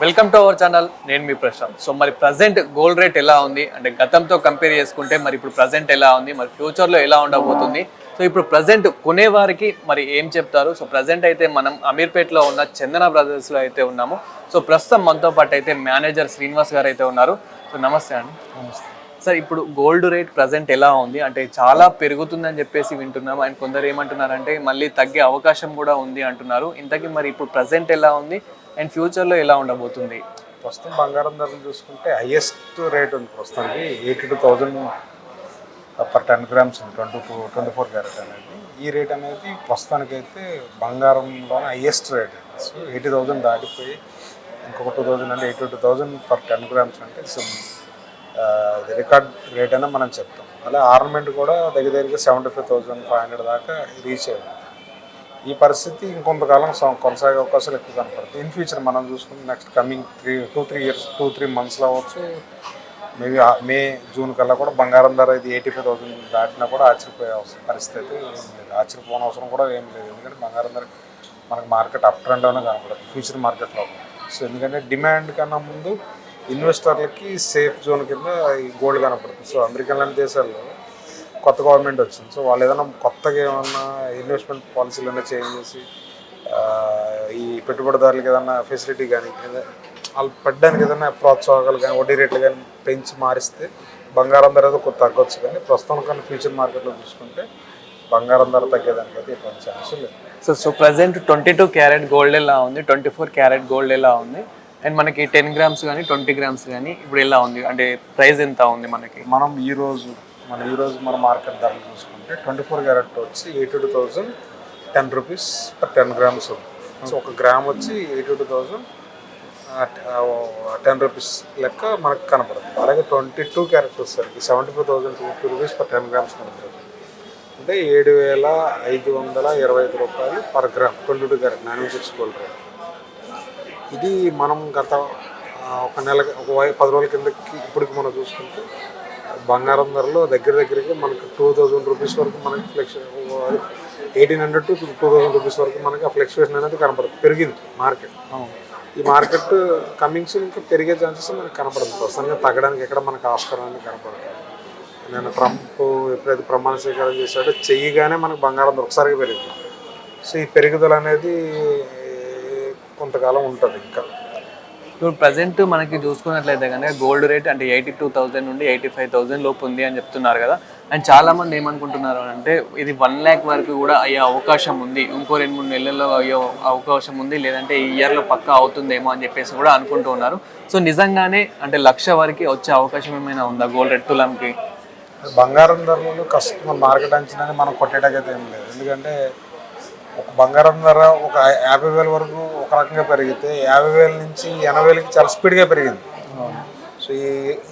Welcome to our channel. నేను మీ Prashanth. So మరి present gold rate ఎలా ఉంది అంటే గతంతో కంపేర్ చేసుకుంటే మరి ఇప్పుడు ప్రజెంట్ ఎలా ఉంది, మరి ఫ్యూచర్లో ఎలా ఉండబోతుంది? సో ఇప్పుడు ప్రజెంట్ కొనేవారికి మరి ఏం చెప్తారు? సో ప్రజెంట్ అయితే మనం అమీర్పేట్లో ఉన్న చందన బ్రదర్స్లో అయితే ఉన్నాము. సో ప్రస్తుతం మనతో పాటు అయితే మేనేజర్ శ్రీనివాస్ గారు అయితే ఉన్నారు. సో నమస్తే అండి. నమస్తే సార్, ఇప్పుడు గోల్డ్ రేట్ ప్రజెంట్ ఎలా ఉంది అంటే చాలా పెరుగుతుందని చెప్పేసి వింటున్నాము. అండ్ కొందరు ఏమంటున్నారంటే మళ్ళీ తగ్గే అవకాశం కూడా ఉంది అంటున్నారు. ఇంతకీ మరి ఇప్పుడు ప్రజెంట్ ఎలా ఉంది అండ్ ఫ్యూచర్లో ఎలా ఉండబోతుంది? ప్రస్తుతం బంగారం ధరలు చూసుకుంటే హైయెస్ట్ రేట్ ఉంది ప్రస్తుతానికి 82,000 పర్ 10 గ్రామ్స్ ఉంది. 24 క్యారెట్ అనేది ఈ రేట్ అనేది ప్రస్తుతానికైతే బంగారంలోనే హైయెస్ట్ రేట్. సో 80,000 దాటిపోయి ఇంకొక 2,000 అంటే 82,000 పర్ 10 గ్రామ్స్ అంటే ఇది రికార్డ్ రేట్ అయినా మనం చెప్తాం. అలా ఆర్నమెంట్ కూడా దగ్గరగా 75,500 దాకా రీచ్ అయ్యింది. ఈ పరిస్థితి ఇంకొంతకాలం కొనసాగే అవకాశాలు ఎక్కువ కనపడుతుంది. ఇన్ ఫ్యూచర్ మనం చూసుకుంటే నెక్స్ట్ కమింగ్ 2-3 మంత్స్లో అవ్వచ్చు, మేబీ మే జూన్ కల్లా కూడా బంగారం ధర ఇది 85,000 దాటినా కూడా ఆశ్చర్యపోయే పరిస్థితి అయితే ఏం లేదు. ఆశ్చర్యపోని అవసరం కూడా ఏం లేదు. ఎందుకంటే బంగారం ధర మనకు మార్కెట్ అప్ ట్రెండ్లోనే కనపడుతుంది ఫ్యూచర్ మార్కెట్లో. సో ఎందుకంటే డిమాండ్ కన్నా ముందు ఇన్వెస్టర్లకి సేఫ్ జోన్ కింద ఈ గోల్డ్ కనపడుతుంది. సో అమెరికా లాంటి దేశాల్లో కొత్త గవర్నమెంట్ వచ్చింది. సో వాళ్ళు ఏదైనా కొత్తగా ఏమన్నా ఇన్వెస్ట్మెంట్ పాలసీలు ఏమైనా చేంజ్ చేసి ఈ పెట్టుబడిదారులకు ఏదైనా ఫెసిలిటీ కానీ వాళ్ళు పెట్టడానికి ఏదైనా ప్రోత్సాహకాలు కానీ వడ్డీ రేట్లు కానీ పెంచి మారిస్తే బంగారం ధర ఏదో కొద్ది తగ్గొచ్చు. కానీ ప్రస్తుతం కానీ ఫ్యూచర్ మార్కెట్లో చూసుకుంటే బంగారం ధర తగ్గేదానికి అయితే ఎటువంటి ఛాన్స్ లేదు. సో ప్రజెంట్ 22 క్యారెట్ గోల్డ్ ఎలా ఉంది, 24 క్యారెట్ గోల్డ్ ఎలా ఉంది, అండ్ మనకి 10 గ్రామ్స్ కానీ 20 గ్రామ్స్ కానీ ఇప్పుడు ఎలా ఉంది అంటే ప్రైస్ ఎంత ఉంది మనకి? మనం ఈరోజు మన మార్కెట్ ధరలు చూసుకుంటే 24 క్యారెట్ వచ్చి 82,010 రూపీస్ పర్ 10 గ్రామ్స్ ఉంది. సో ఒక గ్రామ్ వచ్చి 82,010 రూపీస్ లెక్క మనకు కనపడుతుంది. అలాగే 22 క్యారెట్ వచ్చేసరికి 74,050 రూపీస్ పర్ 10 గ్రామ్స్ కనపడుతుంది. అంటే 7,525 రూపాయలు per gram 22 carrot 96 gold rate. ఇది మనం గత ఒక 10 రోజుల కిందకి ఇప్పటికి మనం చూసుకుంటే బంగారం ధరలో దగ్గరికి మనకు 2,000 రూపీస్ వరకు మనకి 1,800 to 2,000 రూపీస్ వరకు మనకి ఆ ఫ్లక్చువేషన్ అనేది కనపడుతుంది. పెరిగింది మార్కెట్. ఈ మార్కెట్ కమింగ్స్ ఇంకా పెరిగే ఛాన్సెస్ మనకు కనపడుతుంది. ప్రస్తుతానికి తగ్గడానికి ఎక్కడ మనకు ఆస్కారం అనేది కనపడుతుంది. నేను ట్రంప్ ఎప్పుడైతే ప్రమాణ స్వీకారం చేశాడో చెయ్యగానే మనకు బంగారం ఒకసారిగా పెరిగింది. సో ఈ పెరుగుదల అనేది కొంతకాలం ఉంటుంది. ఇంకా ఇప్పుడు ప్రజెంట్ మనకి చూసుకున్నట్లయితే కనుక గోల్డ్ రేట్ అంటే 82,000 నుండి 85,000 లోపు ఉంది అని చెప్తున్నారు కదా. అండ్ చాలామంది ఏమనుకుంటున్నారు అంటే ఇది 1 lakh వరకు కూడా అయ్యే అవకాశం ఉంది, ఇంకో 2-3 నెలల్లో అయ్యే అవకాశం ఉంది, లేదంటే ఈ ఇయర్లో పక్కా అవుతుందేమో అని చెప్పేసి కూడా అనుకుంటూ ఉన్నారు. సో నిజంగానే అంటే 1,00,000 వరకు వచ్చే అవకాశం ఏమైనా ఉందా గోల్డ్ రేట్ తులంకి? బంగారం ధరలు కస్టమర్ మార్కెట్ అంచనాని మనం కొట్టేటకైతే ఏం లేదు. ఎందుకంటే ఒక బంగారం ధర ఒక 50,000 వరకు ఒక రకంగా పెరిగితే 50,000 నుంచి 80,000కి చాలా స్పీడ్గా పెరిగింది. సో ఈ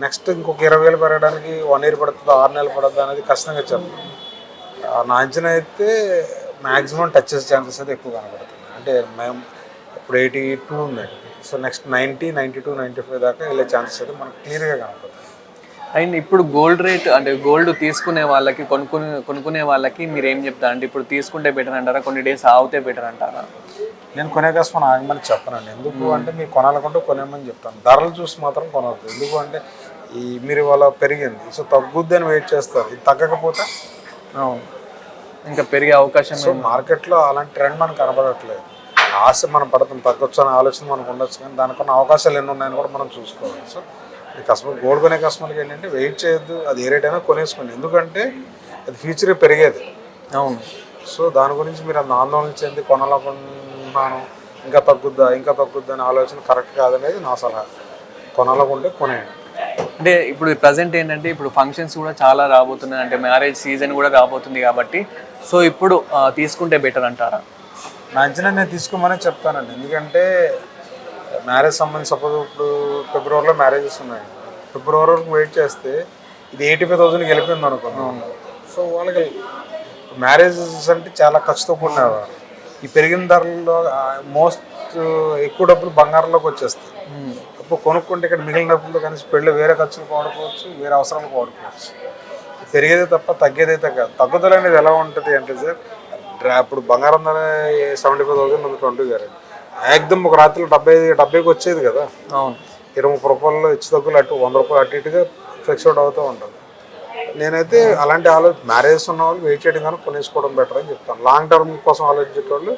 నెక్స్ట్ ఇంకొక 20,000 పెరగడానికి 1 year పడుతుందో 6 నెలలు పడుతుందో అనేది ఖచ్చితంగా చెప్పాలి. నా అంచనా అయితే మ్యాక్సిమం టచ్ చేసే ఛాన్సెస్ అయితే ఎక్కువ కనబడుతుంది. అంటే మేము ఇప్పుడు 82 ఉన్నాయి. సో నెక్స్ట్ 90, 92, 95 దాకా వెళ్ళే ఛాన్సెస్ అయితే మనకు క్లియర్గా కనబడుతుంది. అండ్ ఇప్పుడు గోల్డ్ రేట్ అంటే గోల్డ్ తీసుకునే వాళ్ళకి కొనుక్కునే వాళ్ళకి మీరు ఏం చెప్తారు అంటే ఇప్పుడు తీసుకుంటే బెటర్ అంటారా, కొన్ని డేస్ ఆగితే బెటర్ అంటారా? నేను కొనే కష్టం ఆగమని చెప్పనండి. ఎందుకు అంటే మీరు కొనాలనుకుంటే కొనేమని చెప్తాను. ధరలు చూసి మాత్రం కొనవద్దు. ఎందుకు అంటే మీరు ఇవాళ పెరిగింది సో తగ్గుద్ది అని వెయిట్ చేస్తారు. ఇది తగ్గకపోతే ఇంకా పెరిగే అవకాశం. సో మార్కెట్లో అలాంటి ట్రెండ్ మనకు కనబడట్లేదు. ఆశ మనం పడుతుంది తగ్గొచ్చు అనే ఆలోచన మనకు ఉండొచ్చు, కానీ దానికున్న అవకాశాలు ఎన్ని ఉన్నాయని కూడా మనం చూసుకోవాలి. సో ఈ కస్టమర్ గోల్డ్ కొనే కస్టమర్కి ఏంటంటే వెయిట్ చేయొద్దు, అది ఏ రేట్ అయినా కొనేసుకోండి. ఎందుకంటే అది ఫ్యూచరే పెరిగేది. అవును. సో దాని గురించి మీరు అంత ఆందోళన చెంది కొనాలనుకుంటున్నాను ఇంకా తగ్గుద్దా అని ఆలోచన కరెక్ట్ కాదనేది నా సలహా. కొనాలనుకుంటే కొనేయండి. అంటే ఇప్పుడు ప్రజెంట్ ఏంటంటే ఇప్పుడు ఫంక్షన్స్ కూడా చాలా రాబోతున్నాయి, అంటే మ్యారేజ్ సీజన్ కూడా రాబోతుంది కాబట్టి సో ఇప్పుడు తీసుకుంటే బెటర్ అంటారా? నా అంచనా నేను తీసుకోమని చెప్తానండి. ఎందుకంటే మ్యారేజ్ సంబంధించి సపోజ్ ఇప్పుడు ఫిబ్రవరిలో మ్యారేజెస్ ఉన్నాయి. ఫిబ్రవరి వరకు వెయిట్ చేస్తే ఇది 85,000కి వెళ్ళిపోయింది అనుకున్నాం. సో వాళ్ళకి మ్యారేజెస్ అంటే చాలా ఖర్చుతో కూడినవి. ఈ పెరిగిన ధరల్లో మోస్ట్ ఎక్కువ డబ్బులు బంగారంలోకి వచ్చేస్తాయి. ఇప్పుడు కొనుక్కుంటే ఇక్కడ మిగిలిన డబ్బులతో కనీసం పెళ్ళి వేరే ఖర్చులకు వాడుకోవచ్చు, వేరే అవసరాలకు వాడుకోవచ్చు. పెరిగేదే తప్ప తగ్గేదైతే కాదు. తగ్గుదల అనేది ఎలా ఉంటుంది అంటే సార్, ఇప్పుడు బంగారం ధర 75,000 ఉంది 20 క్యారెట్. ఏకదం ఒక రాత్రిలో 70కి వచ్చేది కదా, అవును. 20-30 రూపాయలు ఇచ్చి తగ్గులు అటు 100 రూపాయలు అటు ఇటుగా ఫ్లెక్చువేట్ అవుతూ ఉంటుంది. నేనైతే అలాంటి మ్యారేజెస్ ఉన్న వాళ్ళు వెయిట్ చేయడం కానీ కొనేసుకోవడం బెటర్ అని చెప్తాను. లాంగ్ టర్మ్ కోసం ఆలోచించే వాళ్ళు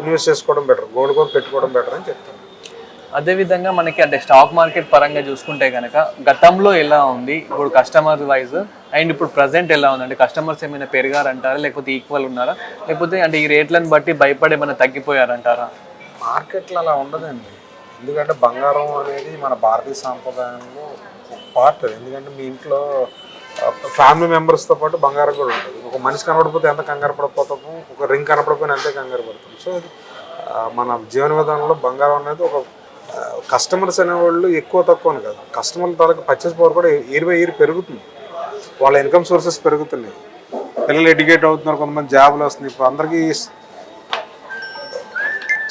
ఇన్వెస్ట్ చేసుకోవడం బెటర్, గోల్డ్ కొని పెట్టుకోవడం బెటర్ అని చెప్తాను. అదేవిధంగా మనకి అంటే స్టాక్ మార్కెట్ పరంగా చూసుకుంటే కనుక గతంలో ఎలా ఉంది, ఇప్పుడు కస్టమర్ వైజ్ అండ్ ఇప్పుడు ప్రజెంట్ ఎలా ఉంది, అంటే కస్టమర్స్ ఏమైనా పెరిగారంటారా లేకపోతే ఈక్వల్ ఉన్నారా, లేకపోతే అంటే ఈ రేట్లను బట్టి భయపడి ఏమైనా తగ్గిపోయారంటారా? మార్కెట్లో అలా ఉండదండి. ఎందుకంటే బంగారం అనేది మన భారతీయ సాంప్రదాయంలో ఒక పార్ట్. ఎందుకంటే మీ ఇంట్లో ఫ్యామిలీ మెంబర్స్తో పాటు బంగారం కూడా ఉంటుంది. ఒక మనిషి కనపడిపోతే ఎంత కంగారు పడిపోతాము, ఒక రింగ్ కనపడిపోయినా అంతే కంగారు పడతాం. సో మన జీవన విధానంలో బంగారం అనేది ఒక కస్టమర్స్ అనేవాళ్ళు ఎక్కువ తక్కువ అని కాదు, కస్టమర్ల తాలూకు పర్చేస్ పవర్ కూడా ఇయర్ బై ఇయర్ పెరుగుతుంది. వాళ్ళ ఇన్కమ్ సోర్సెస్ పెరుగుతున్నాయి, పిల్లలు ఎడ్యుకేట్ అవుతున్నారు, కొంతమంది జాబులు వస్తున్నాయి. ఇప్పుడు అందరికీ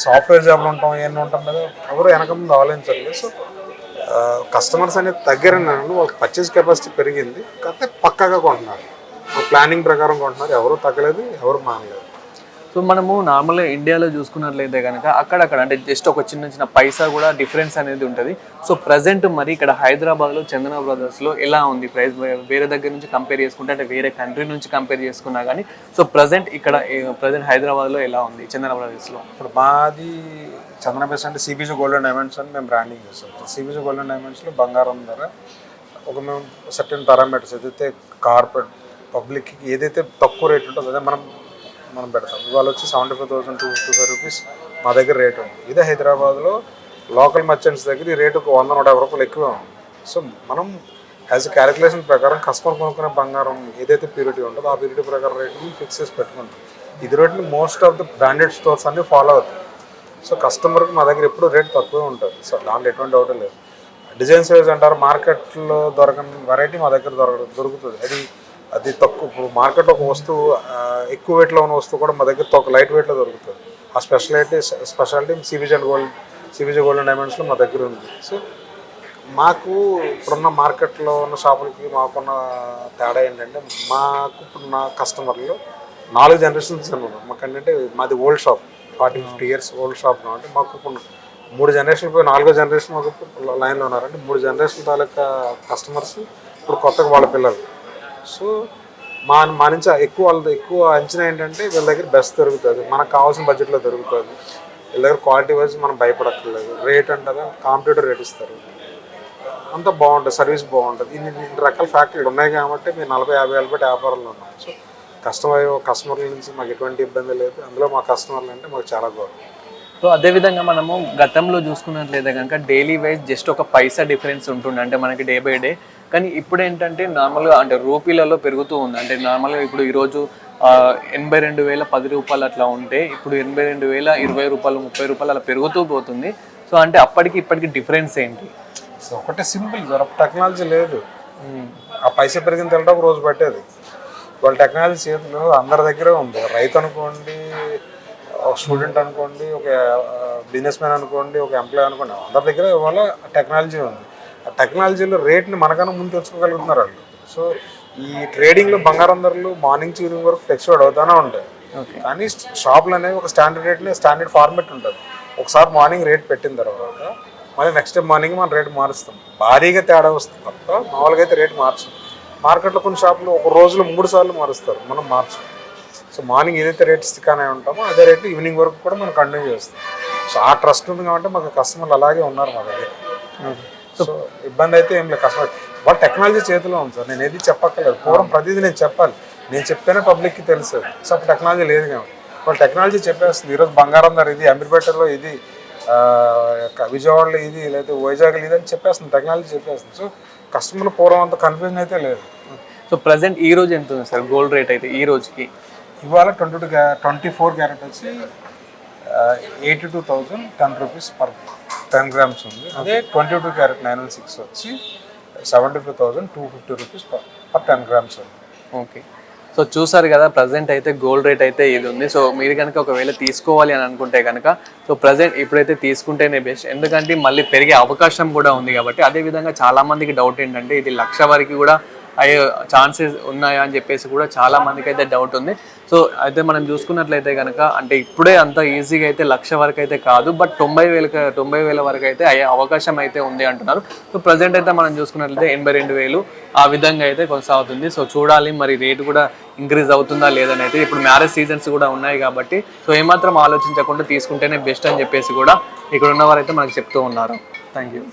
సాఫ్ట్వేర్ జాబ్లు ఉంటాం, ఏమన్నా ఉంటాం కదా, ఎవరు వెనక ముందు ఆలోచించట్లేదు. సో కస్టమర్స్ అనేది తగ్గారని వాళ్ళకి పర్చేస్ కెపాసిటీ పెరిగింది, కాకపోతే పక్కాగా కొంటున్నారు, ప్లానింగ్ ప్రకారం కొంటున్నారు, ఎవరు తగ్గలేదు, ఎవరు మానలేదు. సో మనము నార్మల్గా ఇండియాలో చూసుకున్నట్లయితే కనుక అక్కడక్కడ అంటే జస్ట్ ఒక చిన్న చిన్న పైసా కూడా డిఫరెన్స్ అనేది ఉంటుంది. సో ప్రజెంట్ మరి ఇక్కడ హైదరాబాద్లో చందన బ్రదర్స్లో ఎలా ఉంది ప్రైస్ వేరే దగ్గర నుంచి కంపేర్ చేసుకుంటే, అంటే వేరే కంట్రీ నుంచి కంపేర్ చేసుకున్నా కానీ, సో ప్రజెంట్ ఇక్కడ ప్రజెంట్ హైదరాబాద్లో ఎలా ఉంది చందన బ్రదర్స్లో? ఇప్పుడు మాది చందన బేస్ అంటే సిబిజీ గోల్డ్ అండ్ డైమండ్స్ అని మేము బ్రాండింగ్ చేస్తాం. సిబిజీ గోల్డ్ అండ్ డైమండ్స్లో బంగారం ధర ఒక మేము సర్టెన్ పారామీటర్స్ ఏదైతే కార్పొరేట్ పబ్లిక్కి ఏదైతే తక్కువ రేట్ ఉంటుందో అదే మనం పెడతాం. ఇవాళ వచ్చి 75,255 రూపీస్ మా దగ్గర రేట్ ఉంది. ఇదే హైదరాబాద్లో లోకల్ మర్చెంట్స్ దగ్గర ఈ రేటు 100-150 రూపాయలు ఎక్కువ ఉంది. సో మనం యాజ్ ఎ క్యాలిక్యులేషన్ ప్రకారం కస్టమర్ కొనుక్కునే బంగారం ఏదైతే ప్యూరిటీ ఉంటుందో ఆ ప్యూరిటీ ప్రకారం రేట్ని ఫిక్స్ చేసి పెట్టుకుంటాం. ఇది రేట్ని most of the branded stores అన్నీ ఫాలో అవుతాయి. సో కస్టమర్కి మా దగ్గర ఎప్పుడు రేట్ తక్కువే ఉంటుంది. సో దాంట్లో ఎటువంటి డౌట్ లేదు. డిజైన్స్ వైజ్ అంటారు, మార్కెట్లో దొరకని వెరైటీ మా దగ్గర దొరుకుతుంది. అది తక్కువ. ఇప్పుడు మార్కెట్లో ఒక వస్తువు ఎక్కువ వెయిట్లో ఉన్న వస్తువు కూడా మా దగ్గర ఒక లైట్ వెయిట్లో దొరుకుతుంది. ఆ స్పెషాలిటీ సిబిజీ గోల్డ్ అండ్ డైమండ్స్లో మా దగ్గర ఉంది. సో మాకు ఇప్పుడున్న మార్కెట్లో ఉన్న షాపులకి మాకున్న తేడా ఏంటంటే, మాకు ఇప్పుడున్న కస్టమర్లు 4 జనరేషన్స్ ఉన్నారు. మాకంటే మాది old shop, 40-50 years old shop. అంటే మాకు ఇప్పుడు 3 జనరేషన్లు పోయి 4వ జనరేషన్ మాకు లైన్లో ఉన్నారంటే 3 జనరేషన్ తాలూకా కస్టమర్స్ ఇప్పుడు కొత్తగా వాళ్ళ పిల్లలు. సో మా నుంచి ఎక్కువ అంచనా ఏంటంటే వీళ్ళ దగ్గర బెస్ట్ దొరుకుతుంది, మనకు కావాల్సిన బడ్జెట్లో దొరుకుతుంది, వీళ్ళ దగ్గర క్వాలిటీ వైజ్ మనం భయపడక్కర్లేదు. రేట్ అంటారా కాంపిటేటివ్ రేట్ ఇస్తారు, అంతా బాగుంటుంది, సర్వీస్ బాగుంటుంది. ఇన్ని రకాల ఫ్యాక్టరీలు ఉన్నాయి కాబట్టి మేము 40-50 ఏళ్ళ బట్టి వ్యాపారంలో ఉన్నాం. సో కస్టమర్ల నుంచి మాకు ఎటువంటి ఇబ్బంది లేదు. అందులో మా కస్టమర్లు అంటే మాకు చాలా గౌరవం. సో అదేవిధంగా మనము గతంలో చూసుకున్నట్లయితే కనుక డైలీ వైజ్ జస్ట్ ఒక పైసా డిఫరెన్స్ ఉంటుండే, అంటే మనకి డే బై డే. కానీ ఇప్పుడు ఏంటంటే నార్మల్గా అంటే రూపీలలో పెరుగుతూ ఉంది. అంటే నార్మల్గా ఇప్పుడు ఈరోజు 82,000 10 రూపాయలు అట్లా ఉంటే ఇప్పుడు 82,000 20 రూపాయలు 30 రూపాయలు అలా పెరుగుతూ పోతుంది. సో అంటే అప్పటికి ఇప్పటికి డిఫరెన్స్ ఏంటి? సో ఒకటే సింపుల్, టెక్నాలజీ లేదు. ఆ పైసా పెరిగిన తెలట ఒక రోజు పట్టేది. వాళ్ళ టెక్నాలజీ చేతిలో అందరి దగ్గరే ఉంది. రైతు అనుకోండి, ఒక స్టూడెంట్ అనుకోండి, ఒక బిజినెస్ మ్యాన్ అనుకోండి, ఒక ఎంప్లాయీ అనుకోండి, అందరి దగ్గర ఇవాళ టెక్నాలజీ ఉంది. ఆ టెక్నాలజీలో రేట్ని మనకన్నా ముందు తెచ్చుకోగలుగుతున్నారు వాళ్ళు. సో ఈ ట్రేడింగ్లో బంగారం ధరలు మార్నింగ్ టు ఈవినింగ్ వరకు ఫ్లెక్చువేట్ అవుతూనే ఉంటాయి. కానీ షాపులు అనేవి ఒక స్టాండర్డ్ ఫార్మెట్ ఉంటుంది. ఒకసారి మార్నింగ్ రేట్ పెట్టిన తర్వాత మళ్ళీ నెక్స్ట్ డే మార్నింగ్ మనం రేట్ మారుస్తాం. భారీగా తేడా వస్తుంది తప్ప మామూలుగా అయితే రేట్ మార్చాం. మార్కెట్లో కొన్ని షాపులు ఒక రోజులో 3 సార్లు మారుస్తారు, మనం మార్చాం. సో మార్నింగ్ ఏదైతే రేట్ స్టిక్ ఉంటామో అదే రేటు ఈవినింగ్ వరకు కూడా మనం కంటిన్యూ చేస్తాం. సో ఆ ట్రస్ట్ ఉంది కాబట్టి మాకు కస్టమర్లు అలాగే ఉన్నారు మా దగ్గర. సో ఇబ్బంది అయితే ఏం లేదు. కస్టమర్ వాళ్ళ టెక్నాలజీ చేతిలో ఉంది సార్. నేను ఏది చెప్పక్కర్లేదు, పూర్వం ప్రతిదీ నేను చెప్పాలి, నేను చెప్తేనే పబ్లిక్కి తెలుసు. సో అప్పుడు టెక్నాలజీ లేదు కాబట్టి వాళ్ళు టెక్నాలజీ చెప్పేస్తుంది. ఈరోజు బంగారం ధర ఇది, అమీర్పేటలో ఇది, విజయవాడలో ఇది, లేకపోతే వైజాగ్లో ఇది అని చెప్పేస్తుంది, టెక్నాలజీ చెప్పేస్తుంది. సో కస్టమర్లు పూర్వం అంత కన్ఫ్యూజన్ అయితే లేదు. సో ప్రజెంట్ ఈ రోజు ఎంత ఉంది సార్ గోల్డ్ రేట్ అయితే ఈ రోజుకి? ఇవాళ 24 క్యారెట్ వచ్చి 82,010 రూపీస్ పర్ 10 గ్రామ్స్ ఉంది. అదే 22 క్యారెట్ 916 వచ్చి 75,250 రూపీస్ పర్ 10 గ్రామ్స్ ఉంది. ఓకే. సో చూసారు కదా, ప్రజెంట్ అయితే గోల్డ్ రేట్ అయితే ఇది ఉంది. సో మీరు కనుక ఒకవేళ తీసుకోవాలి అని అనుకుంటే కనుక సో ప్రజెంట్ ఇప్పుడైతే తీసుకుంటేనే బెస్ట్, ఎందుకంటే మళ్ళీ పెరిగే అవకాశం కూడా ఉంది కాబట్టి. అదేవిధంగా చాలామందికి డౌట్ ఏంటంటే ఇది 1,00,000 వరకు కూడా అయ్యే ఛాన్సెస్ ఉన్నాయా అని చెప్పేసి కూడా చాలా మందికి అయితే డౌట్ ఉంది. సో అయితే మనం చూసుకున్నట్లయితే కనుక అంటే ఇప్పుడే అంత ఈజీగా అయితే 1,00,000 వరకు అయితే కాదు, బట్ 90,000 వరకు అయితే అయ్యే అవకాశం అయితే ఉంది అంటున్నారు. సో ప్రజెంట్ అయితే మనం చూసుకున్నట్లయితే 82,000 ఆ విధంగా అయితే కొనసాగుతుంది. సో చూడాలి మరి రేటు కూడా ఇంక్రీజ్ అవుతుందా లేదని అయితే. ఇప్పుడు మ్యారేజ్ సీజన్స్ కూడా ఉన్నాయి కాబట్టి సో ఏమాత్రం ఆలోచించకుండా తీసుకుంటేనే బెస్ట్ అని చెప్పేసి కూడా ఇక్కడ ఉన్నవారైతే మనకు చెప్తూ ఉన్నారు. Thank you.